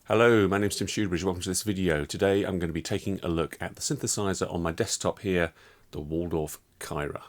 Hello, my name's Tim Shoebridge. Welcome to this video. Today I'm going to be taking a look at the synthesizer on my desktop here, the Waldorf Kyra.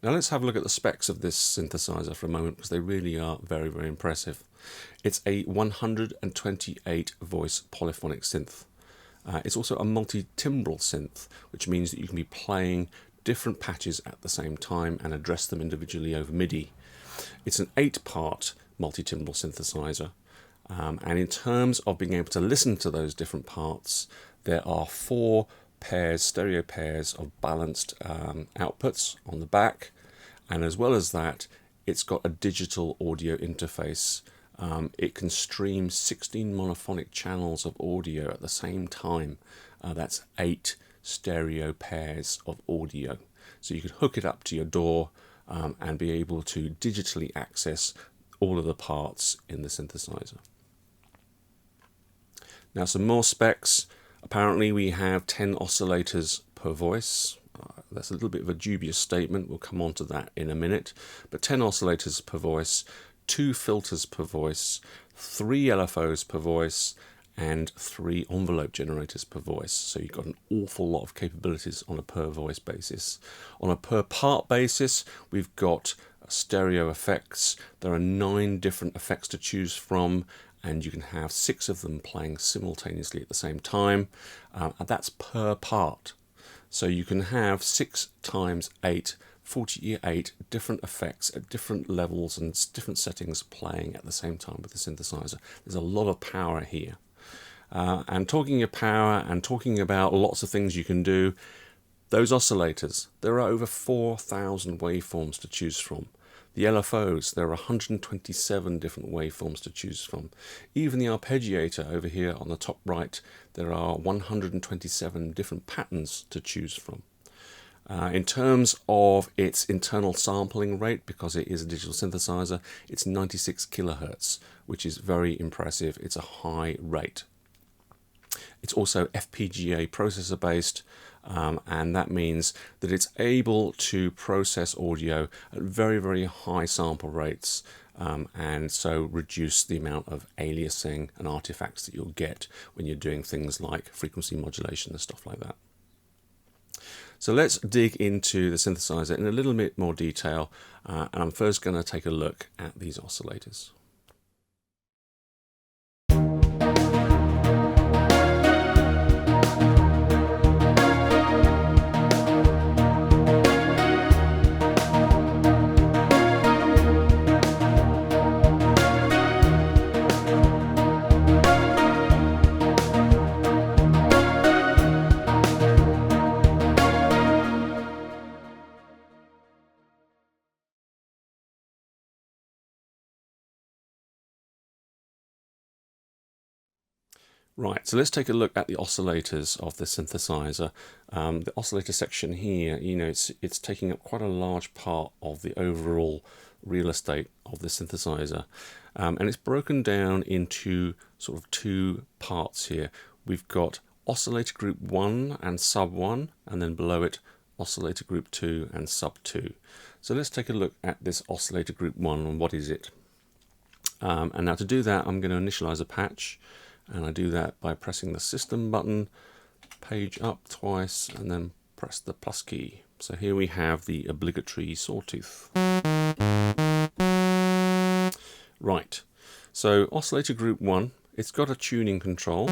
Now let's have a look at the specs of this synthesizer for a moment, because they really are very, very impressive. It's a 128 voice polyphonic synth. It's also a multi-timbral synth, which means that you can be playing different patches at the same time and address them individually over MIDI. It's an 8-part multi-timbral synthesizer, and in terms of being able to listen to those different parts, there are 4 stereo pairs of balanced outputs on the back, and as well as that, it's got a digital audio interface. It can stream 16 monophonic channels of audio at the same time. That's 8 stereo pairs of audio. So you could hook it up to your DAW and be able to digitally access all of the parts in the synthesizer. Now some more specs. Apparently we have 10 oscillators per voice. That's a little bit of a dubious statement. We'll come on to that in a minute. But 10 oscillators per voice, 2 filters per voice, 3 LFOs per voice, and 3 envelope generators per voice. So you've got an awful lot of capabilities on a per voice basis. On a per part basis, we've got stereo effects. There are 9 different effects to choose from, and you can have 6 of them playing simultaneously at the same time, and that's per part. So you can have 6 times 8, 48 different effects at different levels and different settings playing at the same time with the synthesizer. There's a lot of power here. And talking of power and talking about lots of things you can do, those oscillators, there are over 4,000 waveforms to choose from. The LFOs, there are 127 different waveforms to choose from. Even the arpeggiator over here on the top right, there are 127 different patterns to choose from. In terms of its internal sampling rate, because it is a digital synthesizer, it's 96 kilohertz, which is very impressive. It's a high rate. It's also FPGA processor based, and that means that it's able to process audio at very, very high sample rates, and so reduce the amount of aliasing and artifacts that you'll get when you're doing things like frequency modulation and stuff like that. So let's dig into the synthesizer in a little bit more detail, and I'm first going to take a look at these oscillators. Right, so let's take a look at the oscillators of the synthesizer. The oscillator section here, it's taking up quite a large part of the overall real estate of the synthesizer, and it's broken down into sort of 2 parts here. We've got oscillator group 1 and sub 1, and then below it oscillator group 2 and sub 2. So let's take a look at this oscillator group 1 and what is it. And now to do that, I'm going to initialize a patch. And I do that by pressing the system button, page up twice, and then press the plus key. So here we have the obligatory sawtooth. Right, so oscillator group 1, it's got a tuning control.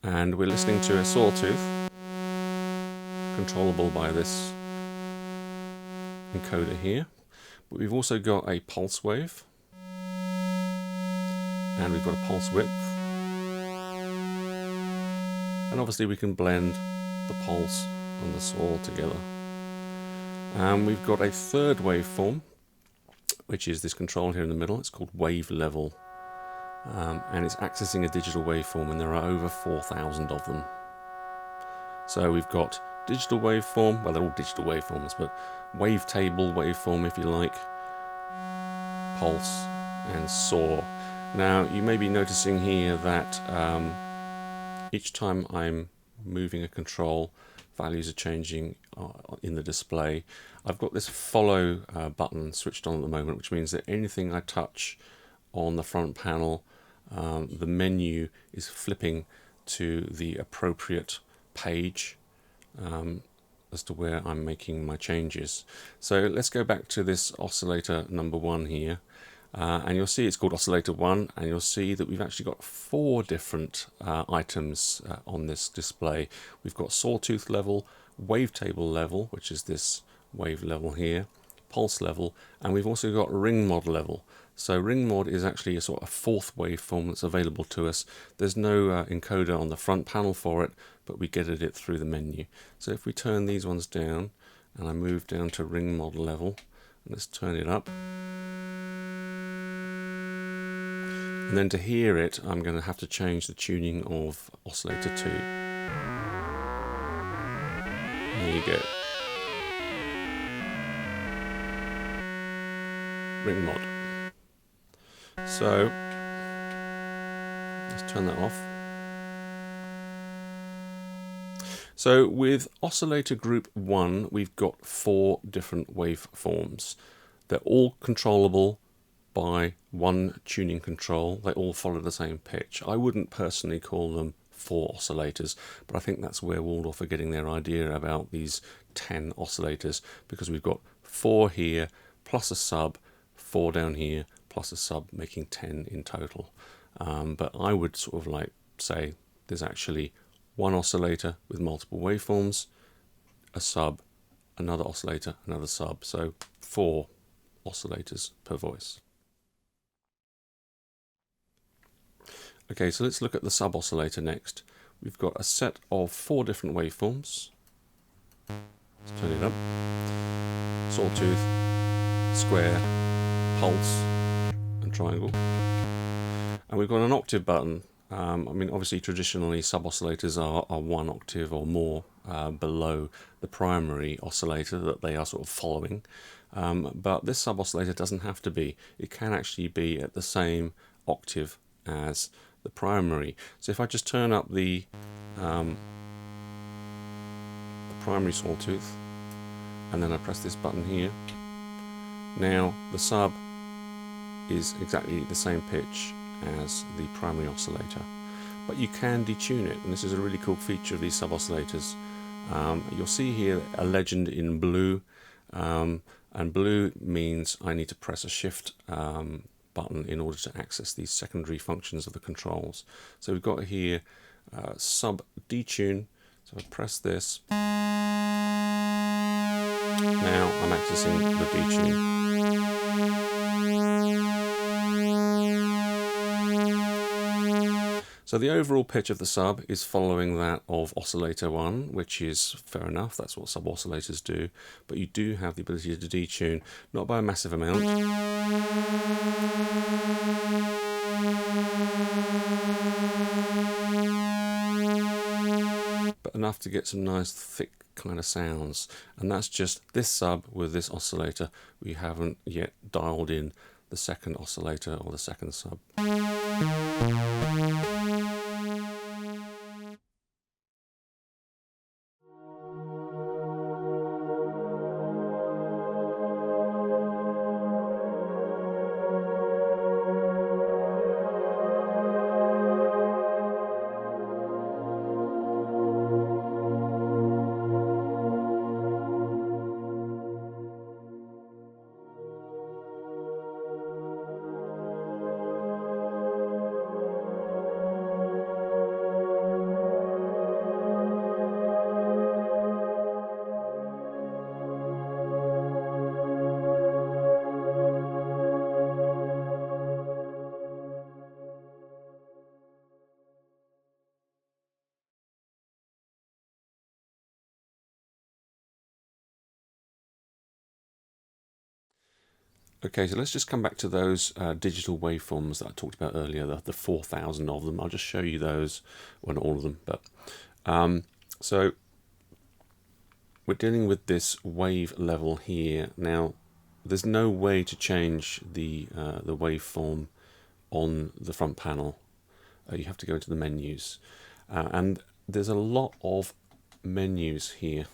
and we're listening to a sawtooth, controllable by this encoder here. But we've also got a pulse wave, and we've got a pulse width, and obviously we can blend the pulse and the saw together. And we've got a third waveform, which is this control here in the middle. It's called wave level, and it's accessing a digital waveform, and there are over 4,000 of them. So we've got digital waveform, well, they're all digital waveforms, but wavetable waveform if you like, pulse and saw. Now you may be noticing here that each time I'm moving a control, values are changing in the display. I've got this follow button switched on at the moment, which means that anything I touch on the front panel, the menu is flipping to the appropriate page as to where I'm making my changes. So let's go back to this oscillator number 1 here. And you'll see it's called oscillator 1, and you'll see that we've actually got 4 different items on this display. We've got sawtooth level, wavetable level, which is this wave level here, pulse level, and we've also got ring mod level. So ring mod is actually a sort of 4th waveform that's available to us. There's no encoder on the front panel for it, but we get at it through the menu. So if we turn these ones down, and I move down to ring mod level, and let's turn it up. And then to hear it, I'm going to have to change the tuning of oscillator 2. There you go. Ring mod. So let's turn that off. So with oscillator group 1, we've got 4 different waveforms. They're all controllable by one tuning control. They all follow the same pitch. I wouldn't personally call them 4 oscillators, but I think that's where Waldorf are getting their idea about these 10 oscillators, because we've got 4 here plus a sub, 4 down here plus a sub, making 10 in total. But I would sort of like say there's actually one oscillator with multiple waveforms, a sub, another oscillator, another sub, so 4 oscillators per voice. Okay, so let's look at the sub oscillator next. We've got a set of 4 different waveforms. Let's turn it up. Sawtooth, square, pulse, and triangle. And we've got an octave button. I mean, obviously, traditionally, sub oscillators are 1 octave or more below the primary oscillator that they are sort of following. But this sub oscillator doesn't have to be. It can actually be at the same octave as the primary. So if I just turn up the primary sawtooth, and then I press this button here, now the sub is exactly the same pitch as the primary oscillator, but you can detune it, and this is a really cool feature of these sub oscillators. You'll see here a legend in blue, and blue means I need to press a shift button in order to access these secondary functions of the controls. So we've got here sub detune. So I press this. Now I'm accessing the detune. So the overall pitch of the sub is following that of oscillator 1, which is fair enough, that's what sub oscillators do, but you do have the ability to detune, not by a massive amount, but enough to get some nice thick kind of sounds. And that's just this sub with this oscillator. We haven't yet dialed in the second oscillator or the second sub. Okay, so let's just come back to those digital waveforms that I talked about earlier, the 4,000 of them. I'll just show you those, well, not all of them, but so we're dealing with this wave level here. Now, there's no way to change the waveform on the front panel. You have to go into the menus, and there's a lot of menus here.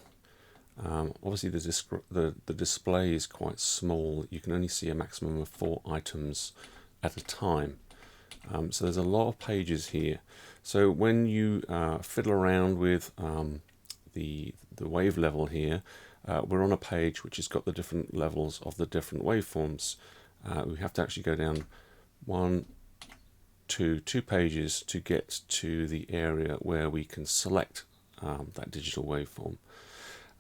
Obviously, the display is quite small. You can only see a maximum of 4 items at a time. So there's a lot of pages here. So when you fiddle around with the wave level here, we're on a page which has got the different levels of the different waveforms. We have to actually go down two pages to get to the area where we can select that digital waveform.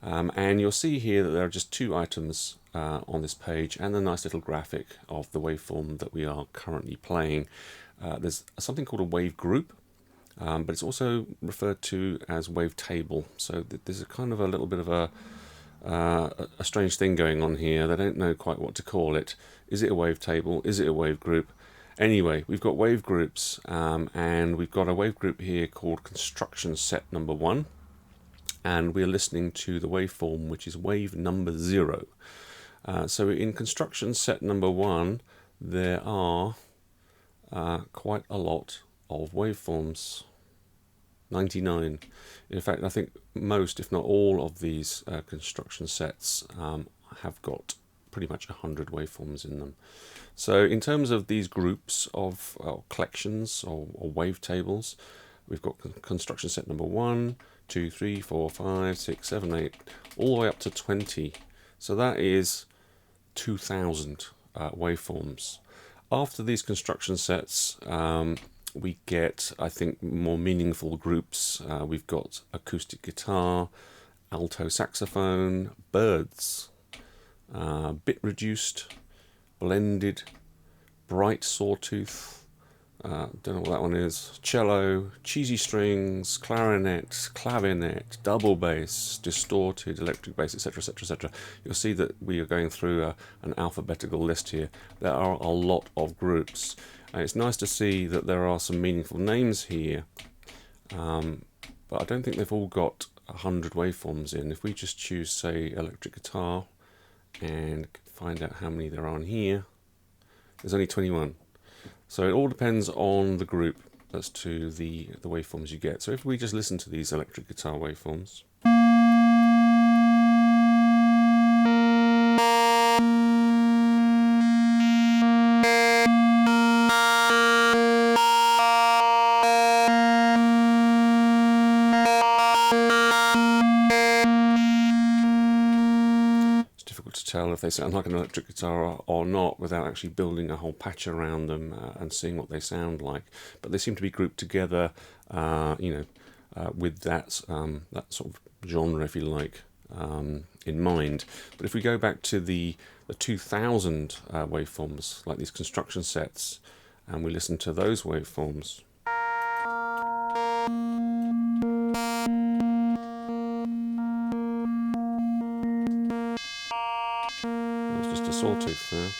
And you'll see here that there are just 2 items on this page and a nice little graphic of the waveform that we are currently playing. There's something called a wave group, but it's also referred to as wavetable. So there's a kind of a little bit of a strange thing going on here. They don't know quite what to call it. Is it a wavetable? Is it a wave group? Anyway, we've got wave groups, and we've got a wave group here called construction set number 1. And we're listening to the waveform, which is wave number 0. So in construction set number 1, there are quite a lot of waveforms, 99. In fact, I think most, if not all, of these construction sets have got pretty much 100 waveforms in them. So in terms of these groups of collections or wavetables, we've got construction set number 1, 2, 3, 4, 5, 6, 7, 8, all the way up to 20. So that is 2,000 waveforms. After these construction sets, we get, I think, more meaningful groups. We've got acoustic guitar, alto saxophone, birds, bit reduced, blended, bright sawtooth, don't know what that one is, cello, cheesy strings, clarinet, clavinet, double bass, distorted, electric bass, etc, etc, etc. You'll see that we are going through an alphabetical list here. There are a lot of groups, and it's nice to see that there are some meaningful names here, but I don't think they've all got 100 waveforms in. If we just choose, say, electric guitar and find out how many there are on here, there's only 21. So it all depends on the group as to the waveforms you get. So if we just listen to these electric guitar waveforms, to tell if they sound like an electric guitar or not without actually building a whole patch around them and seeing what they sound like. But they seem to be grouped together, with that sort of genre, if you like, in mind. But if we go back to the 2000 waveforms, like these construction sets, and we listen to those waveforms, sawtooth there.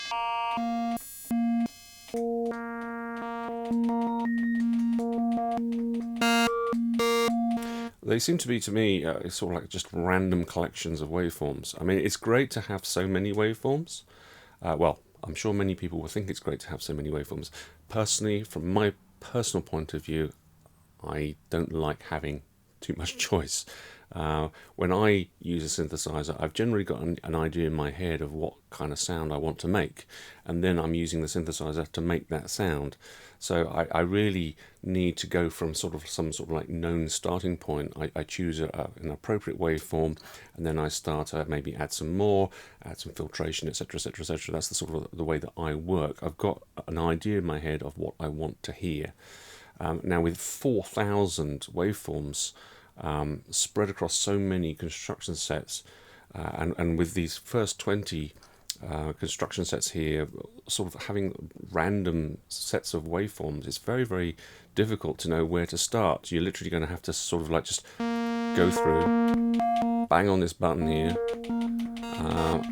They seem to be, to me, sort of like just random collections of waveforms. I mean, it's great to have so many waveforms. Well, I'm sure many people will think it's great to have so many waveforms. Personally, from my personal point of view, I don't like having too much choice. When I use a synthesizer, I've generally got an idea in my head of what kind of sound I want to make, and then I'm using the synthesizer to make that sound. So I really need to go from some sort of like known starting point. I choose an appropriate waveform, and then I start maybe add some more, add some filtration, etc, etc, etc. That's the sort of the way that I work. I've got an idea in my head of what I want to hear. Now with 4,000 waveforms spread across so many construction sets, and with these first 20 construction sets here, sort of having random sets of waveforms, it's very, very difficult to know where to start. You're literally going to have to sort of like just go through, bang on this button here,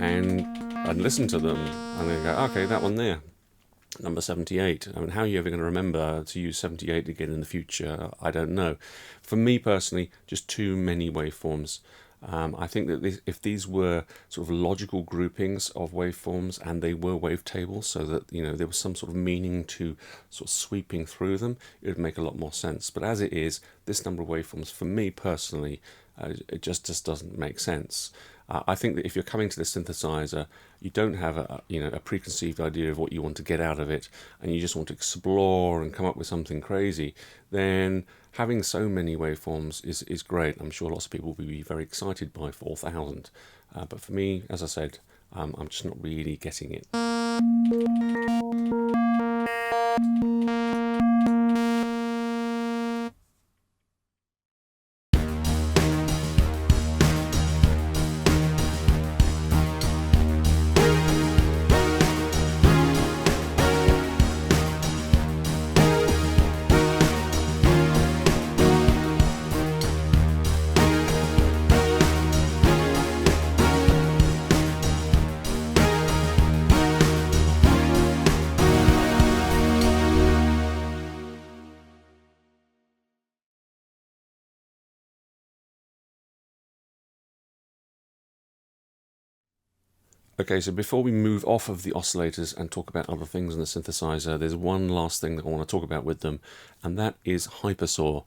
and and listen to them and then go, okay, that one there, number 78. I mean, how are you ever going to remember to use 78 again in the future? I don't know. For me personally, just too many waveforms. I think that if these were sort of logical groupings of waveforms and they were wavetables, so that there was some sort of meaning to sort of sweeping through them, it would make a lot more sense. But as it is, this number of waveforms, for me personally, it just doesn't make sense. I think that if you're coming to the synthesizer, you don't have a preconceived idea of what you want to get out of it, and you just want to explore and come up with something crazy, then having so many waveforms is great. I'm sure lots of people will be very excited by 4,000. But for me, as I said, I'm just not really getting it. Okay, so before we move off of the oscillators and talk about other things in the synthesizer, there's one last thing that I want to talk about with them, and that is hypersaw.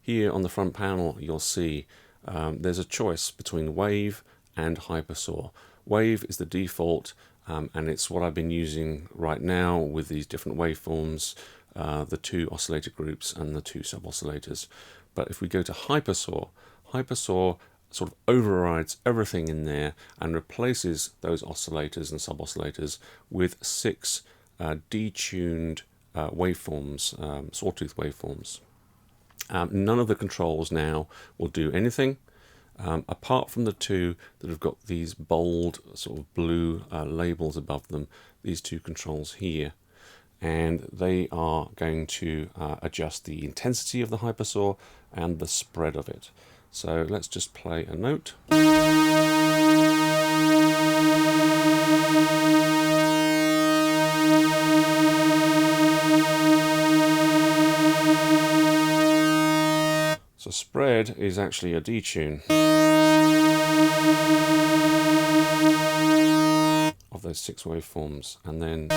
Here on the front panel, you'll see there's a choice between wave and hypersaw. Wave is the default, and it's what I've been using right now with these different waveforms, the two oscillator groups and the two sub-oscillators. But if we go to hypersaw, hypersaw sort of overrides everything in there and replaces those oscillators and sub-oscillators with 6 detuned waveforms, sawtooth waveforms. None of the controls now will do anything apart from the two that have got these bold sort of blue labels above them, these two controls here. And they are going to adjust the intensity of the hypersaw and the spread of it. So let's just play a note. So spread is actually a detune of those 6 waveforms, and then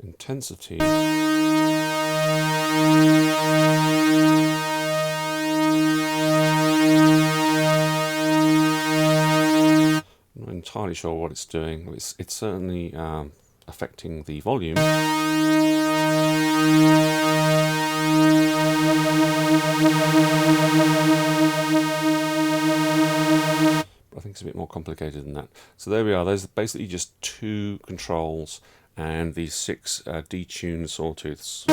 intensity entirely sure what it's doing. It's certainly affecting the volume. But I think it's a bit more complicated than that. So there we are. There's basically just 2 controls and these 6 detuned sawtooths.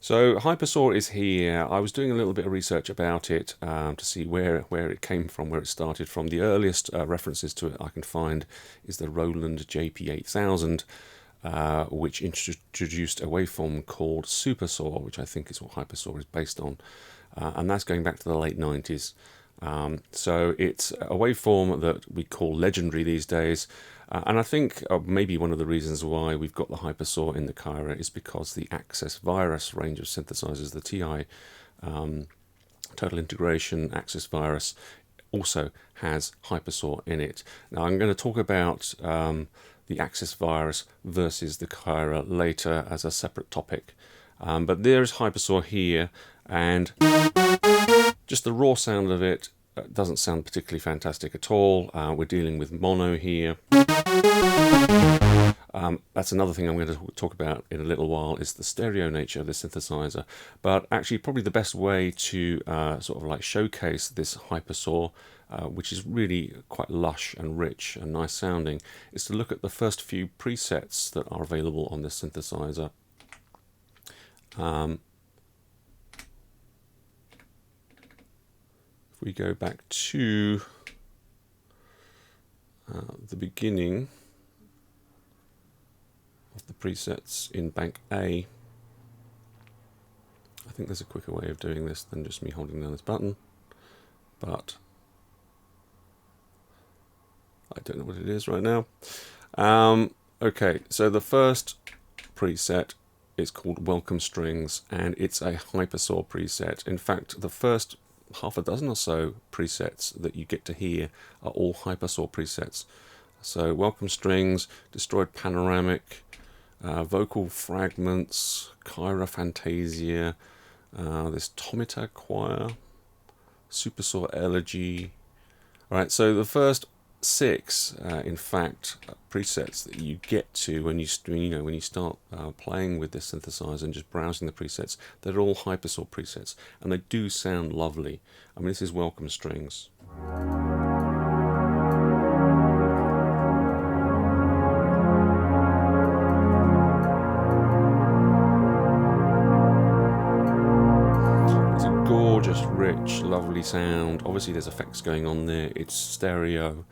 So hypersaw is here. I was doing a little bit of research about it to see where it came from, where it started from. The earliest references to it I can find is the Roland JP8000, which introduced a waveform called supersaw, which I think is what hypersaw is based on, and that's going back to the late 90s. So it's a waveform that we call legendary these days, and I think maybe one of the reasons why we've got the hypersaw in the Kyra is because the Access Virus range of synthesizers, the TI Total Integration Access Virus, also has hypersaw in it. Now I'm going to talk about the Access Virus versus the Kyra later as a separate topic, but there's hypersaw here, and just the raw sound of it doesn't sound particularly fantastic at all. We're dealing with mono here. That's another thing I'm going to talk about in a little while, is the stereo nature of the synthesizer. But actually probably the best way to sort of like showcase this hypersaw, which is really quite lush and rich and nice sounding, is to look at the first few presets that are available on this synthesizer. If we go back to the beginning of the presets in bank A, I think there's a quicker way of doing this than just me holding down this button. but I don't know what it is right now. Okay, so the first preset is called Welcome Strings, and it's a hypersaw preset. In fact, the first half a dozen or so presets that you get to hear are all hypersaw presets. So Welcome Strings, Destroyed Panoramic, Vocal Fragments, Kyra Fantasia, this Tomita Choir, Supersaw Elegy. Alright, so the first 6, in fact, presets that you get to when you start playing with this synthesizer and just browsing the presets, they're all hypersaw presets, and they do sound lovely. I mean, this is Welcome Strings. Gorgeous, rich, lovely sound. Obviously there's effects going on there. It's stereo.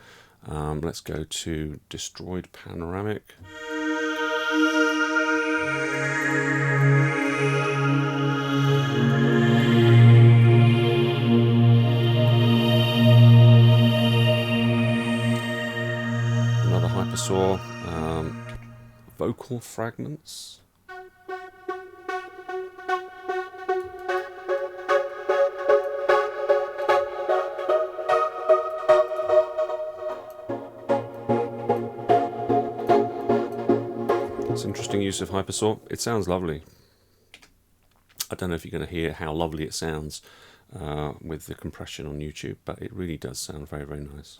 Let's go to Destroyed Panoramic. Another hypersaw. Vocal Fragments. It's interesting use of hypersaw. It sounds lovely. I don't know if you're going to hear how lovely it sounds with the compression on YouTube, but it really does sound very, very nice.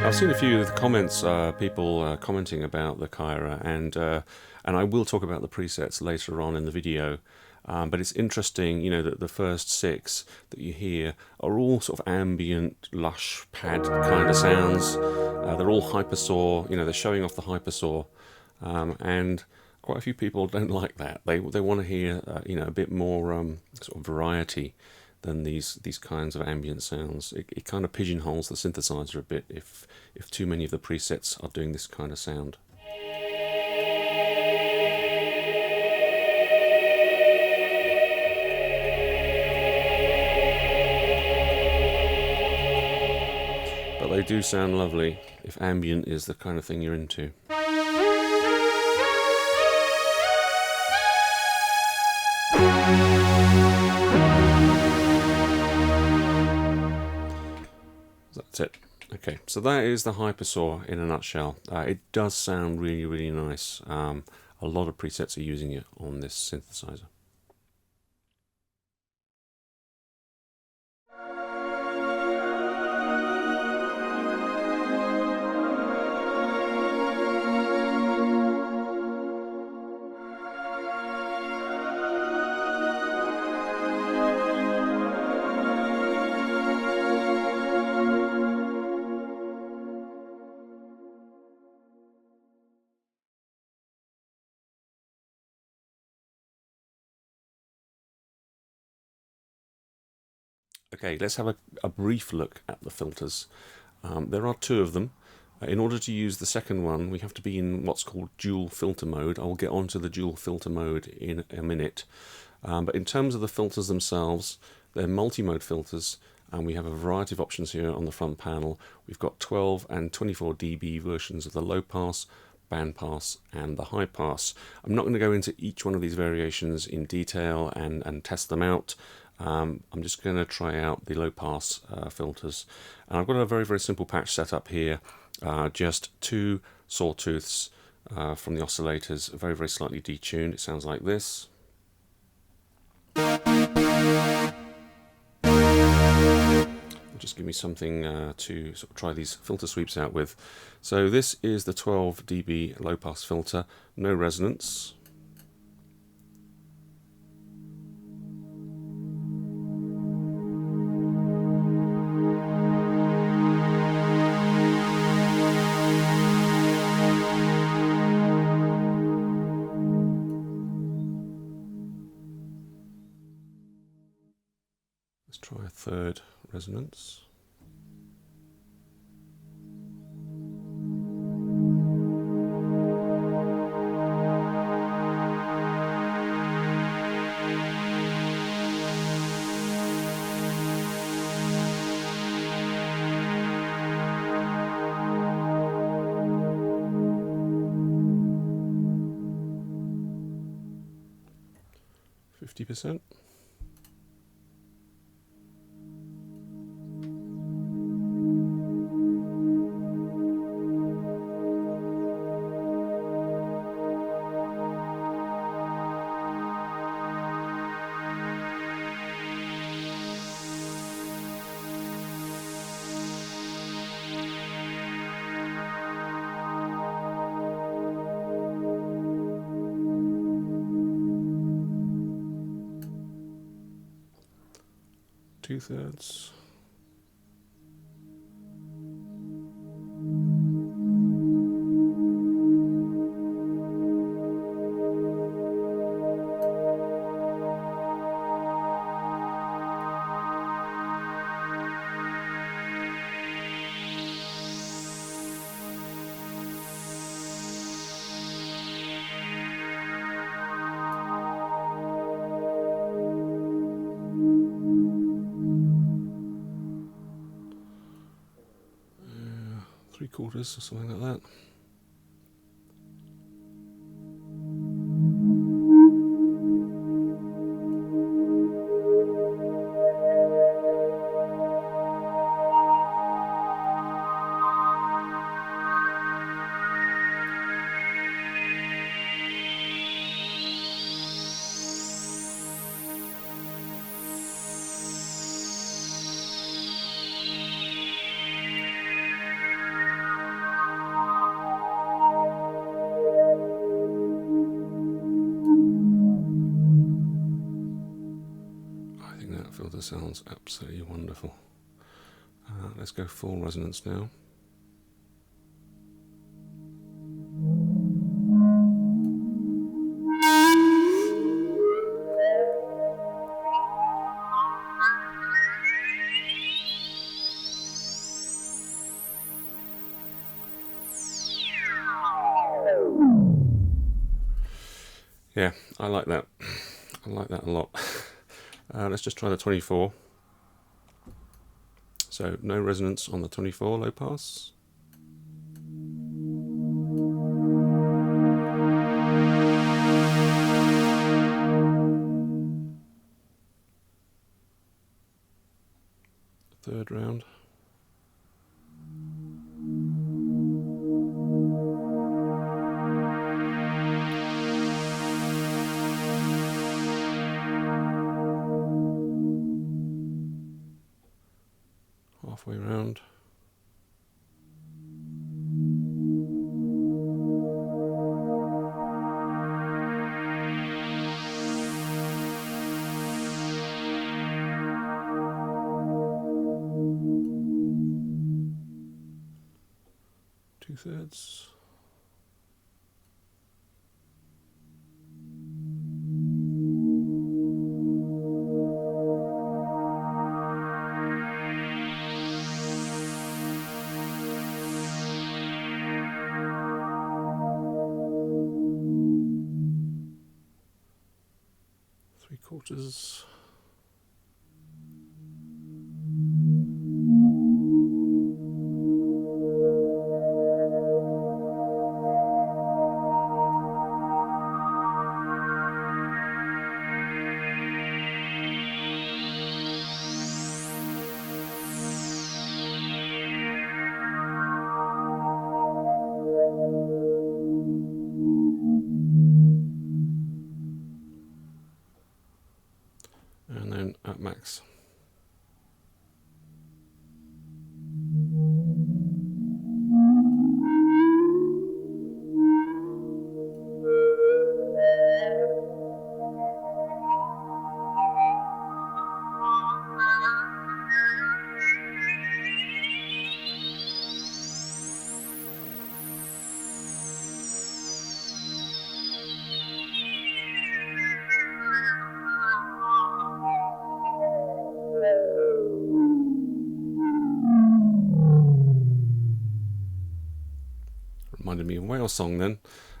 I've seen a few of the comments, people commenting about the Kyra, and I will talk about the presets later on in the video. But it's interesting, you know, that the first 6 that you hear are all sort of ambient, lush pad kind of sounds. They're all hypersaw, you know, they're showing off the hypersaw, and quite a few people don't like that. They want to hear, you know, a bit more sort of variety than these kinds of ambient sounds. It kind of pigeonholes the synthesizer a bit if too many of the presets are doing this kind of sound. But they do sound lovely if ambient is the kind of thing you're into. That's it. Okay, so that is the hypersaw in a nutshell. It does sound really, really nice. A lot of presets are using it on this synthesizer. Okay, let's have a brief look at the filters. There are 2 of them. In order to use the second one, we have to be in what's called dual filter mode. I'll get onto the dual filter mode in a minute. But in terms of the filters themselves, they're multi-mode filters, and we have a variety of options here on the front panel. We've got 12 and 24 dB versions of the low pass, band pass, and the high pass. I'm not going to go into each one of these variations in detail and test them out. I'm just going to try out the low pass filters, and I've got a very, very simple patch set up here. Just 2 sawtooths from the oscillators, very, very slightly detuned. It sounds like this. Just give me something to sort of try these filter sweeps out with. So this is the 12 dB low pass filter, no resonance. Let's try a third resonance. 50%. Two-thirds. Three-quarters or something like that. Filter sounds absolutely wonderful. Let's go full resonance now. Yeah, I like that. I like that a lot. Let's just try the 24. So no resonance on the 24 low pass. Third round. Halfway round. Two-thirds. Three-quarters. And then at max. Reminded me of Whale Song then.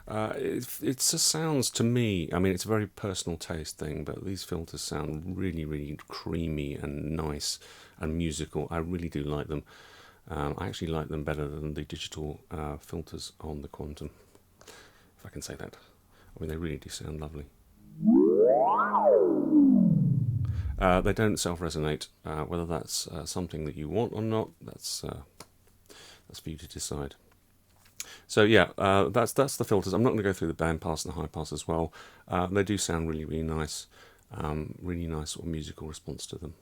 It just sounds to me, I mean, it's a very personal taste thing, but these filters sound really, really creamy and nice and musical. I really do like them. I actually like them better than the digital filters on the Quantum, if I can say that. I mean, they really do sound lovely. They don't self-resonate. Whether that's something that you want or not, that's for you to decide. So yeah, that's the filters. I'm not going to go through the band pass and the high pass as well. They do sound really, really nice. Really nice sort of musical response to them.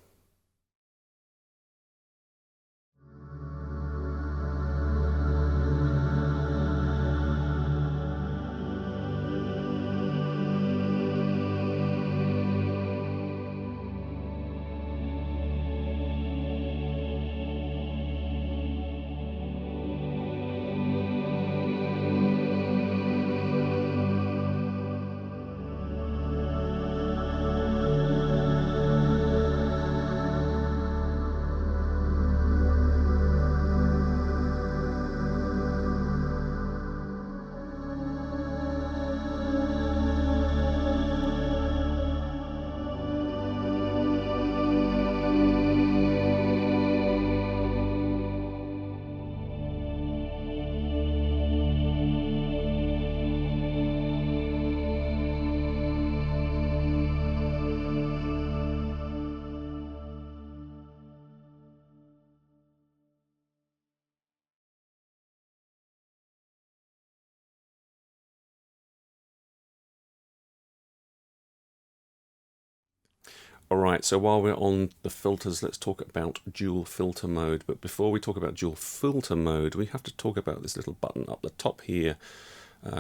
Alright, so while we're on the filters, let's talk about dual filter mode. But before we talk about dual filter mode, we have to talk about this little button up the top here,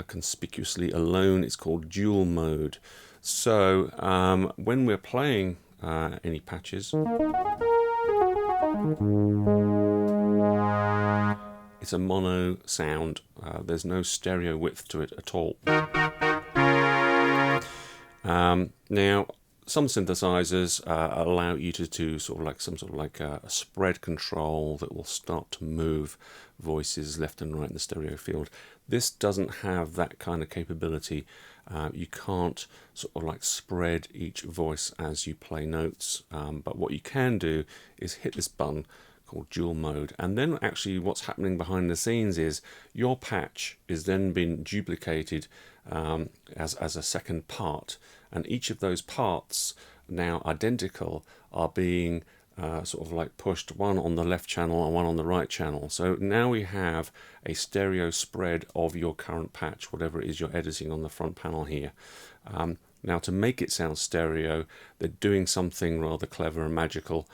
conspicuously alone. It's called dual mode. So when we're playing any patches, it's a mono sound. There's no stereo width to it at all. Now, some synthesizers allow you to do sort of like some sort of like a spread control that will start to move voices left and right in the stereo field. This doesn't have that kind of capability. You can't sort of like spread each voice as you play notes, but what you can do is hit this button called dual mode, and then actually what's happening behind the scenes is your patch is then being duplicated as a second part, and each of those parts, now identical, are being sort of like pushed, one on the left channel and one on the right channel. So now we have a stereo spread of your current patch, whatever it is you're editing on the front panel here. Now, to make it sound stereo, they're doing something rather clever and magical.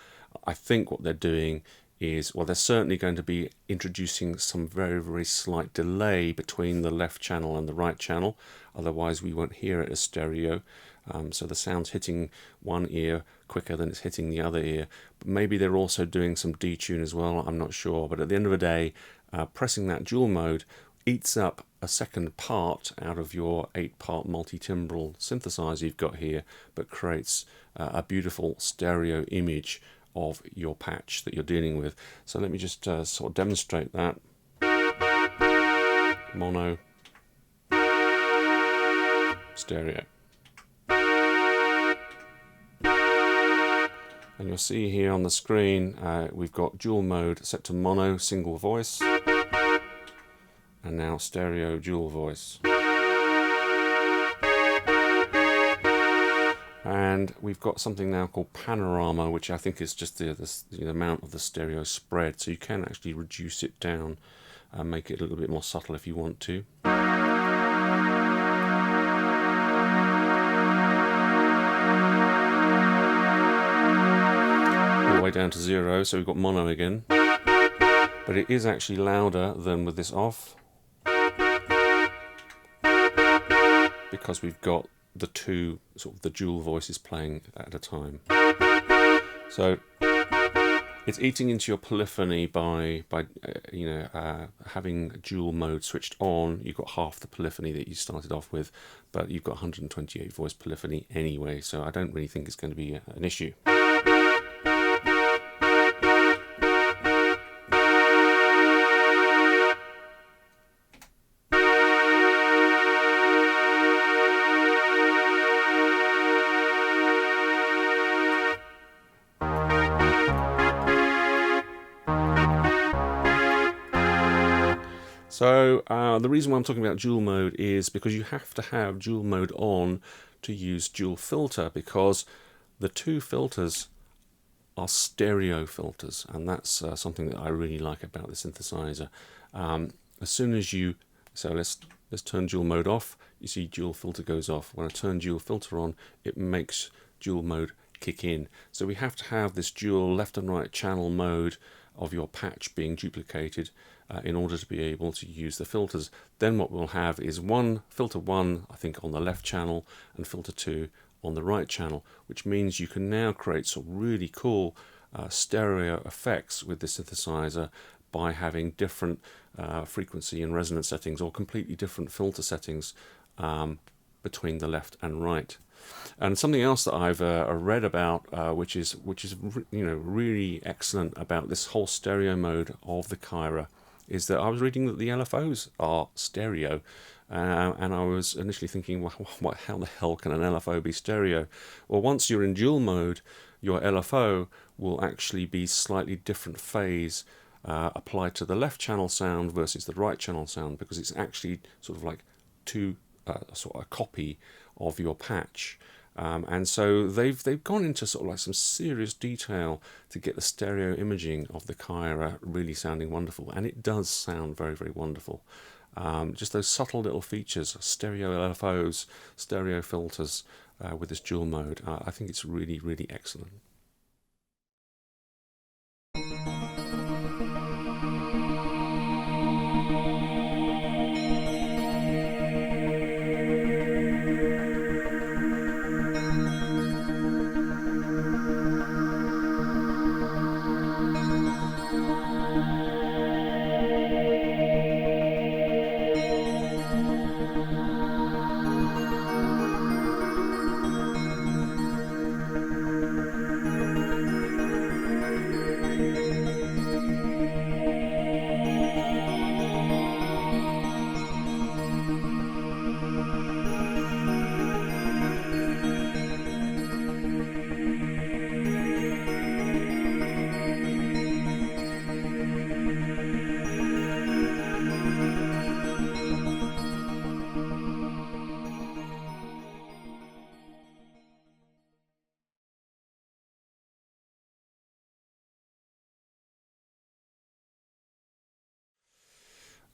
I think what they're doing is, well, they're certainly going to be introducing some very, very slight delay between the left channel and the right channel. Otherwise, we won't hear it as stereo. So the sound's hitting one ear quicker than it's hitting the other ear. But maybe they're also doing some detune as well. I'm not sure. But at the end of the day, pressing that dual mode eats up a second part out of your 8-part multi-timbral synthesizer you've got here, but creates a beautiful stereo image of your patch that you're dealing with. So let me just sort of demonstrate that. Mono, stereo. And you'll see here on the screen we've got dual mode set to mono, single voice, and now stereo, dual voice. And we've got something now called panorama, which I think is just the amount of the stereo spread. So you can actually reduce it down and make it a little bit more subtle if you want to. All the way down to 0, so we've got mono again. But it is actually louder than with this off, because we've got the two sort of the dual voices playing at a time. So it's eating into your polyphony by having dual mode switched on. You've got half the polyphony that you started off with, but you've got 128 voice polyphony anyway, so I don't really think it's going to be an issue. So the reason why I'm talking about dual mode is because you have to have dual mode on to use dual filter because the two filters are stereo filters, and that's something that I really like about the synthesizer. As soon as you, so let's turn dual mode off, you see dual filter goes off. When I turn dual filter on, it makes dual mode kick in. So we have to have this dual left and right channel mode of your patch being duplicated in order to be able to use the filters. Then what we'll have is filter 1, I think, on the left channel, and filter 2 on the right channel, which means you can now create some really cool stereo effects with the synthesizer by having different frequency and resonance settings, or completely different filter settings between the left and right. And something else that I've read about, which is really excellent about this whole stereo mode of the Kyra, is that I was reading that the LFOs are stereo, and I was initially thinking, well, how the hell can an LFO be stereo? Well, once you're in dual mode, your LFO will actually be slightly different phase applied to the left channel sound versus the right channel sound, because it's actually sort of like sort of a copy of your patch. And so they've gone into sort of like some serious detail to get the stereo imaging of the Kyra really sounding wonderful, and it does sound very, very wonderful. Just those subtle little features, stereo LFOs, stereo filters with this dual mode, I think it's really, really excellent.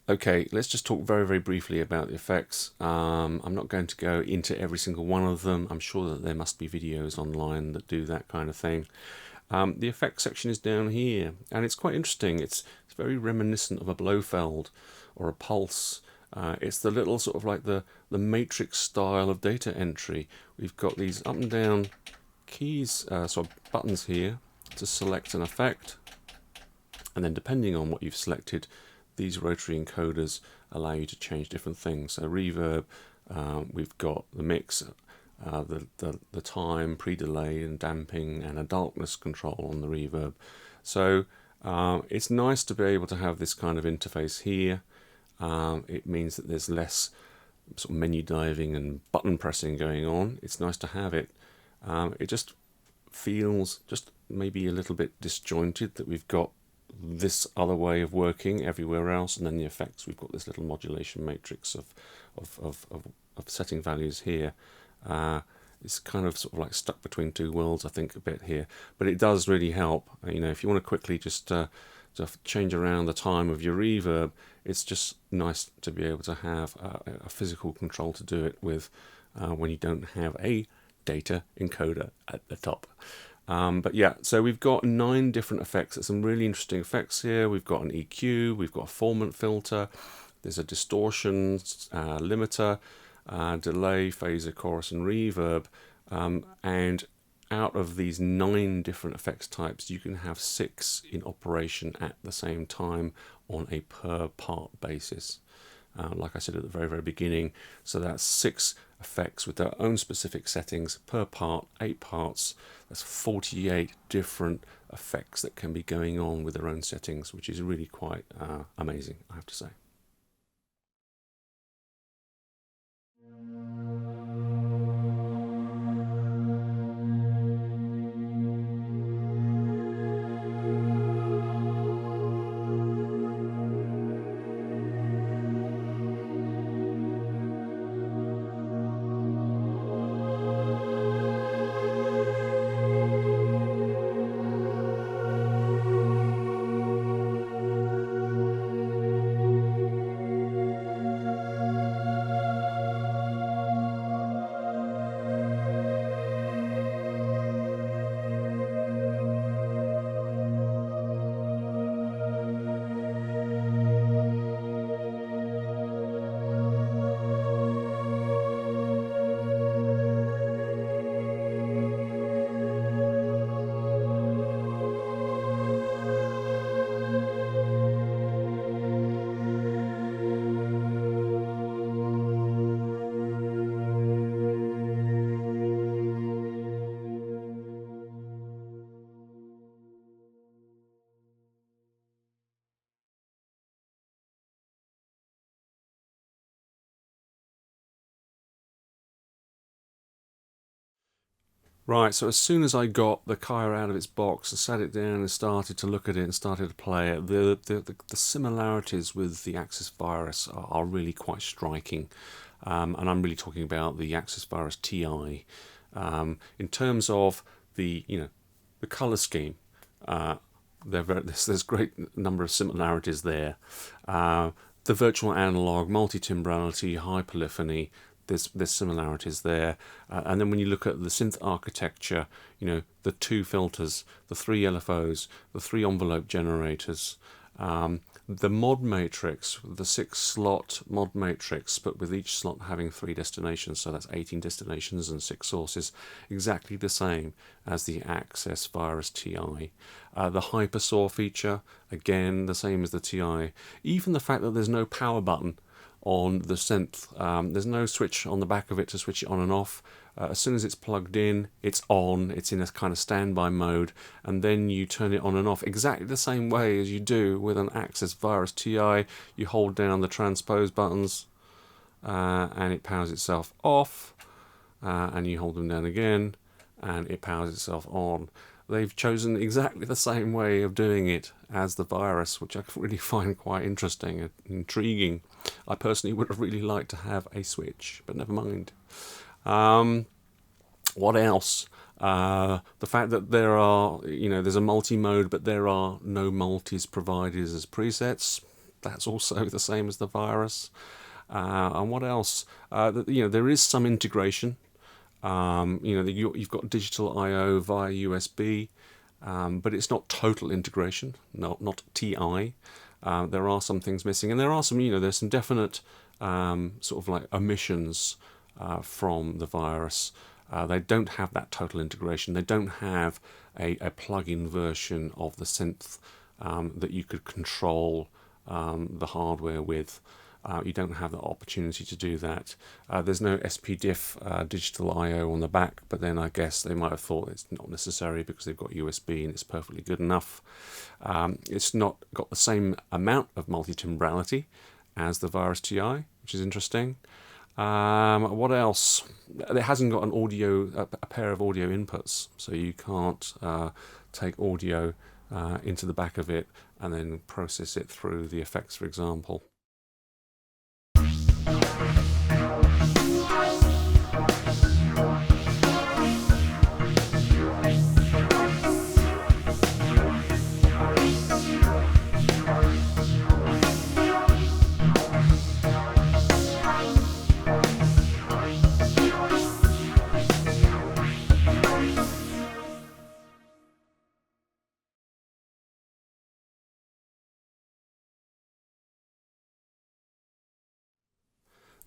Okay, let's just talk very, very briefly about the effects. I'm not going to go into every single one of them. I'm sure that there must be videos online that do that kind of thing. The effects section is down here, and it's quite interesting. It's very reminiscent of a Blofeld or a pulse. It's the little sort of like the matrix style of data entry. We've got these up and down keys, sort of buttons here to select an effect, and then depending on what you've selected, these rotary encoders allow you to change different things. So reverb, we've got the mix, the time, pre-delay and damping, and a darkness control on the reverb. So it's nice to be able to have this kind of interface here. It means that there's less sort of menu diving and button pressing going on. It's nice to have it. It just feels just maybe a little bit disjointed that we've got this other way of working everywhere else, and then the effects, we've got this little modulation matrix of setting values here. It's kind of sort of like stuck between two worlds, I think, a bit here, but it does really help. If you want to quickly just change around the time of your reverb, it's just nice to be able to have a physical control to do it with when you don't have a data encoder at the top. But yeah, so we've got 9 different effects. There's some really interesting effects here. We've got an EQ, we've got a formant filter, there's a distortion limiter, delay, phaser, chorus, and reverb. And out of these 9 different effects types, you can have 6 in operation at the same time on a per part basis. Like I said at the very, very beginning, so that's 6 effects with their own specific settings per part, 8 parts. That's 48 different effects that can be going on with their own settings, which is really quite amazing, I have to say. Right, so as soon as I got the Kyra out of its box, I sat it down and started to look at it and started to play it, the similarities with the Axis Virus are really quite striking. And I'm really talking about the Axis Virus TI. In terms of the colour scheme, there's a great number of similarities there. The virtual analog, multi-timbrality, high polyphony, there's similarities there. And then when you look at the synth architecture, the 2 filters, the 3 LFOs, the 3 envelope generators, the mod matrix, the 6-slot mod matrix, but with each slot having 3 destinations, so that's 18 destinations and 6 sources, exactly the same as the Axis Virus TI. The hypersaw feature, again, the same as the TI. Even the fact that there's no power button on the synth. There's no switch on the back of it to switch it on and off. As soon as it's plugged in, it's on, it's in a kind of standby mode, and then you turn it on and off exactly the same way as you do with an Axis Virus TI. You hold down the transpose buttons and it powers itself off, and you hold them down again and it powers itself on. They've chosen exactly the same way of doing it as the Virus, which I really find quite interesting and intriguing. I personally would have really liked to have a switch, but never mind. What else? The fact that there are, there's a multi-mode, but there are no multis provided as presets. That's also the same as the Virus. And what else? There is some integration. You've got digital I/O via USB, but it's not total integration, not TI. There are some things missing, and there are some, there's some definite sort of like omissions from the Virus. They don't have that total integration. They don't have a plug-in version of the synth that you could control the hardware with. You don't have the opportunity to do that. There's no SPDIF digital I/O on the back, but then I guess they might have thought it's not necessary because they've got USB and it's perfectly good enough. It's not got the same amount of multi-timbrality as the Virus TI, which is interesting. What else? It hasn't got a pair of audio inputs, so you can't take audio into the back of it and then process it through the effects, for example.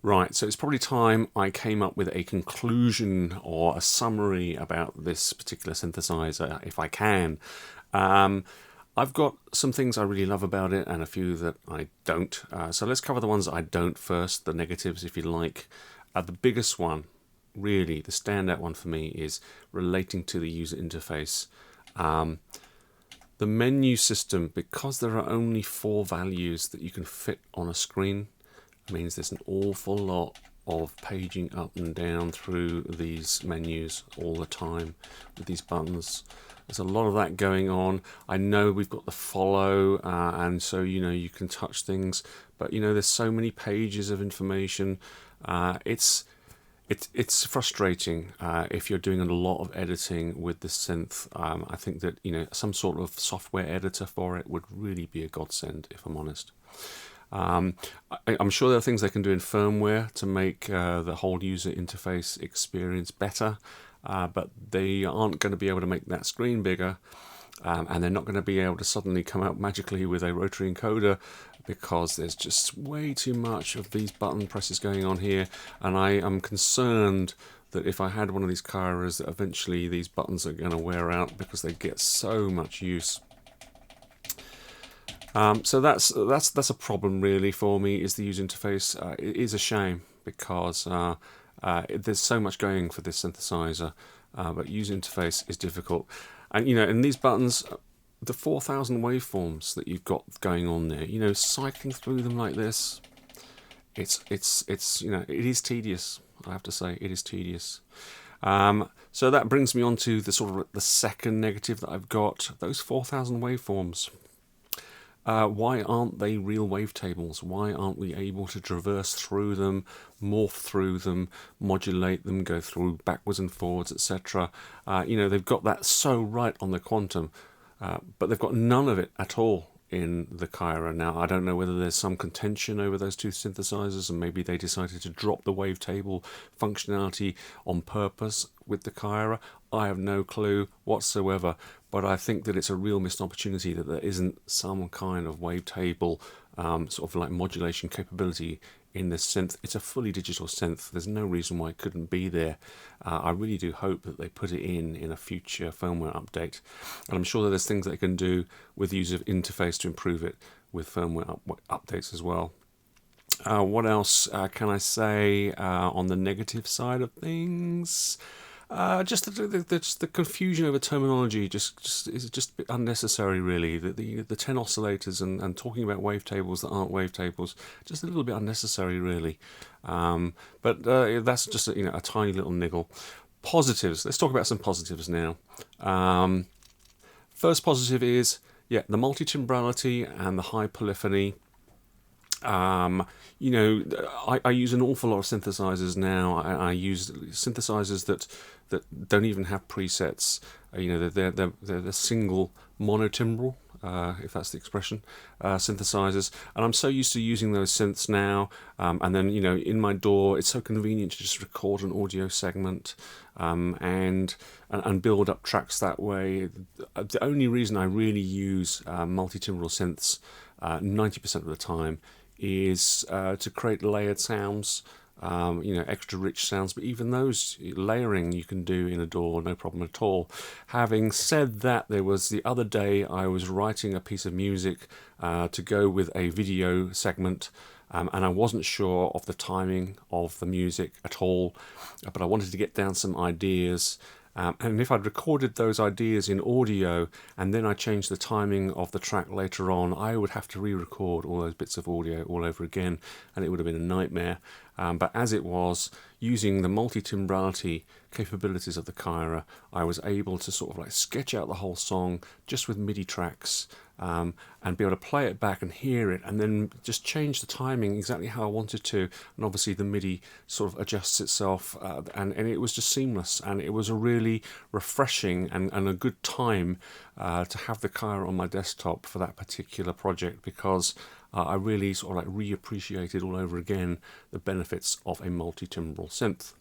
Right, so it's probably time I came up with a conclusion or a summary about this particular synthesizer, if I can. I've got some things I really love about it and a few that I don't. So let's cover the ones I don't first, the negatives if you like. The biggest one, really, the standout one for me is relating to the user interface. The menu system, because there are only 4 values that you can fit on a screen, means there's an awful lot of paging up and down through these menus all the time with these buttons. There's a lot of that going on. I know we've got the follow, and so you can touch things, but there's so many pages of information. It's frustrating if you're doing a lot of editing with the synth. I think that some sort of software editor for it would really be a godsend, if I'm honest. I'm sure there are things they can do in firmware to make the whole user interface experience better, but they aren't going to be able to make that screen bigger, and they're not going to be able to suddenly come out magically with a rotary encoder, because there's just way too much of these button presses going on here, and I am concerned that if I had one of these Kyras, that eventually these buttons are going to wear out because they get so much use. So that's a problem really for me, is the user interface. It is a shame because there's so much going for this synthesizer, but user interface is difficult. And in these buttons, the 4,000 waveforms that you've got going on there, cycling through them like this, it is tedious. I have to say, it is tedious. So that brings me on to the sort of the second negative that I've got, those 4,000 waveforms. Why aren't they real wavetables? Why aren't we able to traverse through them, morph through them, modulate them, go through backwards and forwards, etc.? They've got that so right on the Quantum, but they've got none of it at all in the Kyra. Now, I don't know whether there's some contention over those two synthesizers, and maybe they decided to drop the wavetable functionality on purpose with the Kyra. I have no clue whatsoever, but I think that it's a real missed opportunity that there isn't some kind of wavetable sort of like modulation capability in this synth. It's a fully digital synth. There's no reason why it couldn't be there. I really do hope that they put it in a future firmware update. And I'm sure that there's things they can do with user interface to improve it with firmware updates as well. What else can I say on the negative side of things? Just the confusion over terminology is just a bit unnecessary, really. The 10 oscillators and talking about wavetables that aren't wavetables, just a little bit unnecessary, really. But that's just a tiny little niggle. Positives. Let's talk about some positives now. First positive is the multi-timbrality and the high polyphony. I use an awful lot of synthesizers now. I use synthesizers that don't even have presets. They're single monotimbral, if that's the expression, synthesizers. And I'm so used to using those synths now. And then in my DAW, it's so convenient to just record an audio segment and build up tracks that way. The only reason I really use multi-timbral synths 90% of the time is to create layered sounds, extra rich sounds, but even those layering you can do in a DAW, no problem at all. Having said that, there was the other day I was writing a piece of music to go with a video segment, and I wasn't sure of the timing of the music at all, but I wanted to get down some ideas. And if I'd recorded those ideas in audio and then I changed the timing of the track later on, I would have to re-record all those bits of audio all over again, and it would have been a nightmare. But as it was, using the multi-timbrality capabilities of the Kyra, I was able to sort of like sketch out the whole song just with MIDI tracks, and be able to play it back and hear it, and then just change the timing exactly how I wanted to. And obviously the MIDI sort of adjusts itself, and it was just seamless, and it was a really refreshing and a good time to have the Kyra on my desktop for that particular project, because I really sort of like reappreciated all over again the benefits of a multi-timbral synth.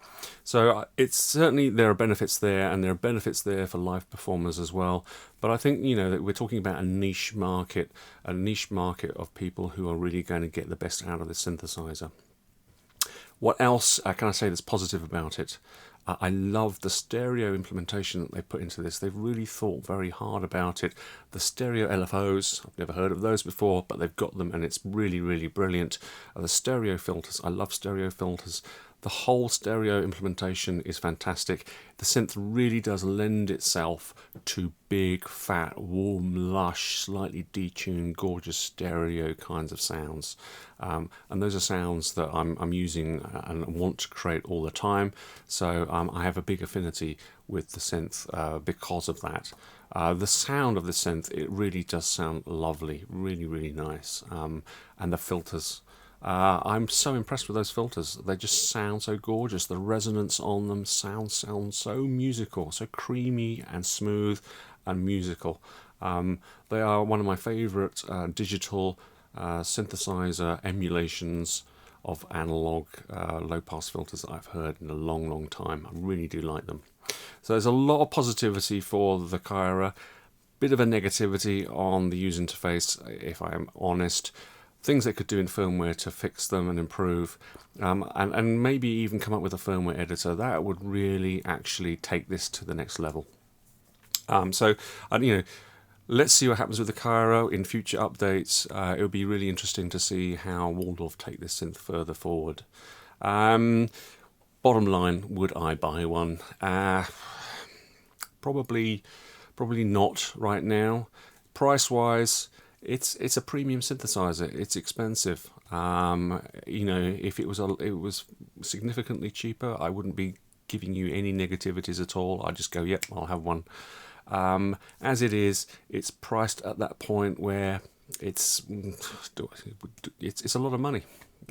So it's certainly, there are benefits there, and there are benefits there for live performers as well. But I think that we're talking about a niche market of people who are really going to get the best out of this synthesizer. What else can I say that's positive about it? I love the stereo implementation that they put into this. They've really thought very hard about it. The stereo LFOs, I've never heard of those before, but they've got them, and it's really, really brilliant. The stereo filters, I love stereo filters. The whole stereo implementation is fantastic. The synth really does lend itself to big, fat, warm, lush, slightly detuned, gorgeous stereo kinds of sounds. And those are sounds that I'm using and want to create all the time. So I have a big affinity with the synth because of that. The sound of the synth, it really does sound lovely, really, really nice. And the filters, I'm so impressed with those filters. They just sound so gorgeous. The resonance on them sounds so musical, so creamy and smooth and musical. They are one of my favourite digital synthesizer emulations of analog low-pass filters that I've heard in a long, long time. I really do like them. So there's a lot of positivity for the Kyra, bit of a negativity on the user interface, if I am honest. Things they could do in firmware to fix them and improve, and maybe even come up with a firmware editor that would really actually take this to the next level. Let's see what happens with the Kyra in future updates. It would be really interesting to see how Waldorf take this synth further forward. Bottom line, would I buy one? Probably not right now. Price-wise, it's a premium synthesizer. It's expensive. If it was significantly cheaper, I wouldn't be giving you any negativities at all. I just go, yep, I'll have one. As it is, it's priced at that point where it's a lot of money.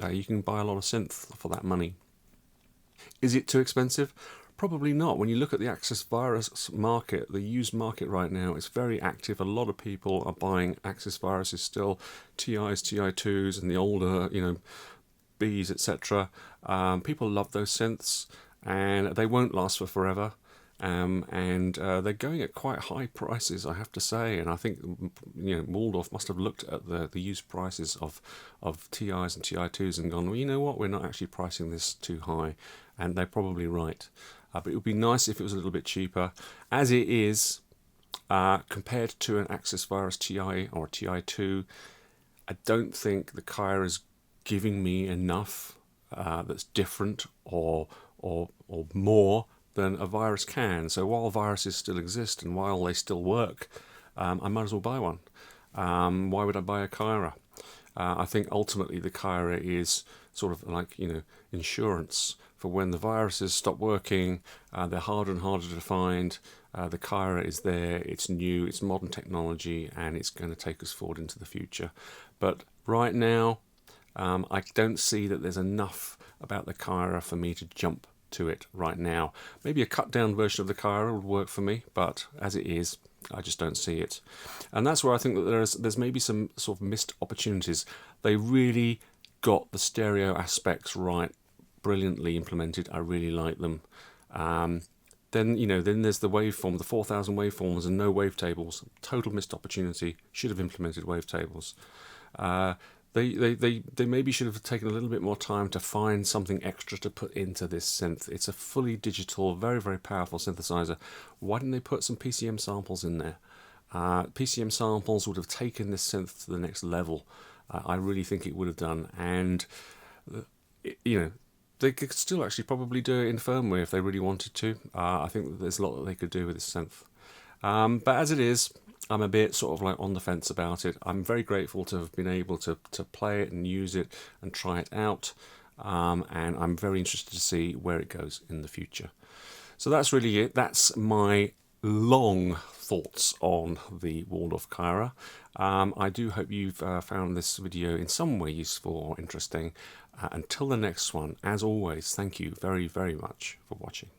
You can buy a lot of synth for that money. Is it too expensive? Probably not. When you look at the CrossPhyre market, the used market right now, it's very active. A lot of people are buying CrossPhyres still, TIs, TI2s, and the older, Bs, etc. People love those synths, and they won't last for forever. And they're going at quite high prices, I have to say. And I think Waldorf must have looked at the used prices of TIs and TI2s and gone, well, you know what, we're not actually pricing this too high, and they're probably right. But it would be nice if it was a little bit cheaper. As it is, compared to an CrossPhyre TI or a TI2, I don't think the Kyra is giving me enough that's different or more than a virus can. So while viruses still exist and while they still work, I might as well buy one. Why would I buy a Kyra? I think ultimately the Kyra is sort of like, insurance for when the viruses stop working. They're harder and harder to find. The Kyra is there, it's new, it's modern technology, and it's going to take us forward into the future. But right now, I don't see that there's enough about the Kyra for me to jump to it right now. Maybe a cut down version of the Kyra would work for me, but as it is, I just don't see it. And that's where I think that there's maybe some sort of missed opportunities. They really got the stereo aspects right, brilliantly implemented. I really like them. Then there's the waveform, the 4,000 waveforms and no wavetables. Total missed opportunity. Should have implemented wavetables. They maybe should have taken a little bit more time to find something extra to put into this synth. It's a fully digital, very, very powerful synthesizer. Why didn't they put some PCM samples in there? PCM samples would have taken this synth to the next level. I really think it would have done. And, they could still actually probably do it in firmware if they really wanted to. I think that there's a lot that they could do with this synth. But as it is, I'm a bit sort of like on the fence about it. I'm very grateful to have been able to play it and use it and try it out. And I'm very interested to see where it goes in the future. So that's really it. That's my long thoughts on the Waldorf Kyra. I do hope you've found this video in some way useful or interesting. Until the next one, as always, thank you very, very much for watching.